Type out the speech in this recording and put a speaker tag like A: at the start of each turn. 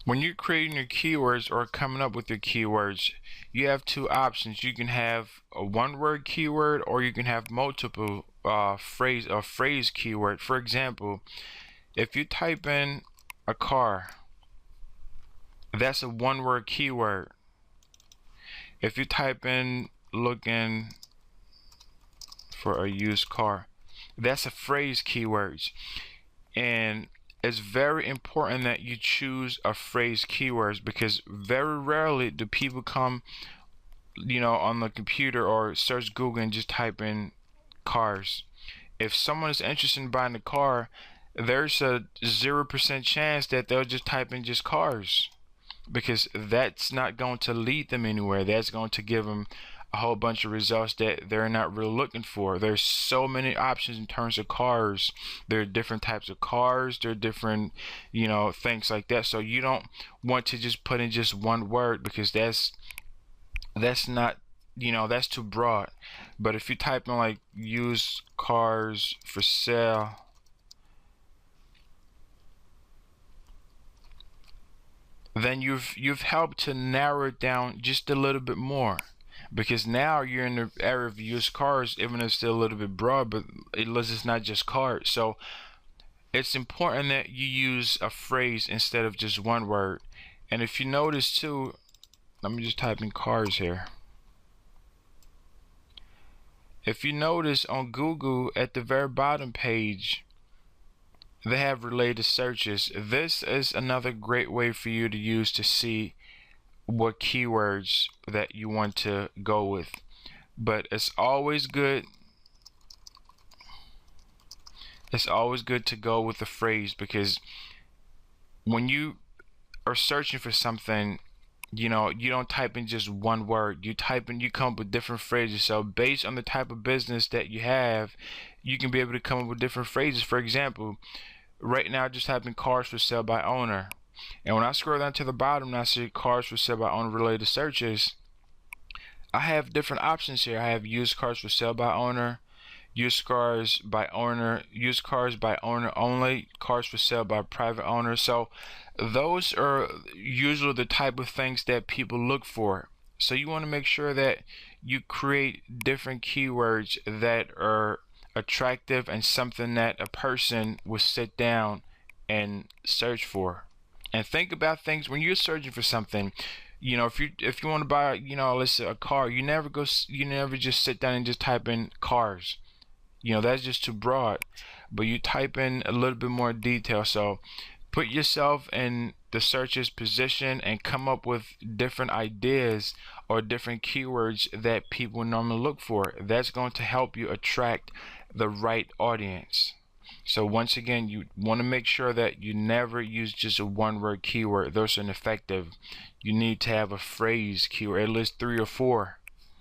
A: When you're creating your keywords or coming up with your keywords, you have two options. You can have a one-word keyword, or you can have multiple phrase keyword. For example, if you type in a car, that's a one-word keyword. If you type in looking for a used car, that's a phrase keywords. And it's very important that you choose a phrase keywords, because very rarely do people come, on the computer or search Google and just type in cars. If someone is interested in buying a car, there's a 0% chance that they'll just type in just cars, because that's not going to lead them anywhere. That's going to give them a whole bunch of results that they're not really looking for. There's so many options in terms of cars. There are different types of cars. There are different, things like that. So you don't want to just put in just one word, because that's not, that's too broad. But if you type in like used cars for sale, then you've helped to narrow it down just a little bit more, because now you're in the area of used cars, even though it's still a little bit broad, but it's not just cars. So it's important that you use a phrase instead of just one word. And if you notice too, let me just type in cars here. If you notice on Google at the very bottom page, they have related searches. This is another great way for you to use to see what keywords that you want to go with. But it's always good to go with a phrase, because when you are searching for something, you don't type in just one word. You come up with different phrases. So based on the type of business that you have, you can be able to come up with different phrases. For example, right now I just type in cars for sale by owner, and when I scroll down to the bottom and I see cars for sale by owner related searches, I have different options here. I have used cars for sale by owner, used cars by owner, used cars by owner only, cars for sale by private owner. So those are usually the type of things that people look for. So you want to make sure that you create different keywords that are attractive and something that a person will sit down and search for. And think about things when you're searching for something. If you want to buy, let's say a car, you never just sit down and just type in cars. That's just too broad. But you type in a little bit more detail. So put yourself in the searcher's position and come up with different ideas or different keywords that people normally look for. That's going to help you attract the right audience. So once again, you want to make sure that you never use just a one-word keyword. Those are ineffective. You need to have a phrase keyword, at least 3 or 4.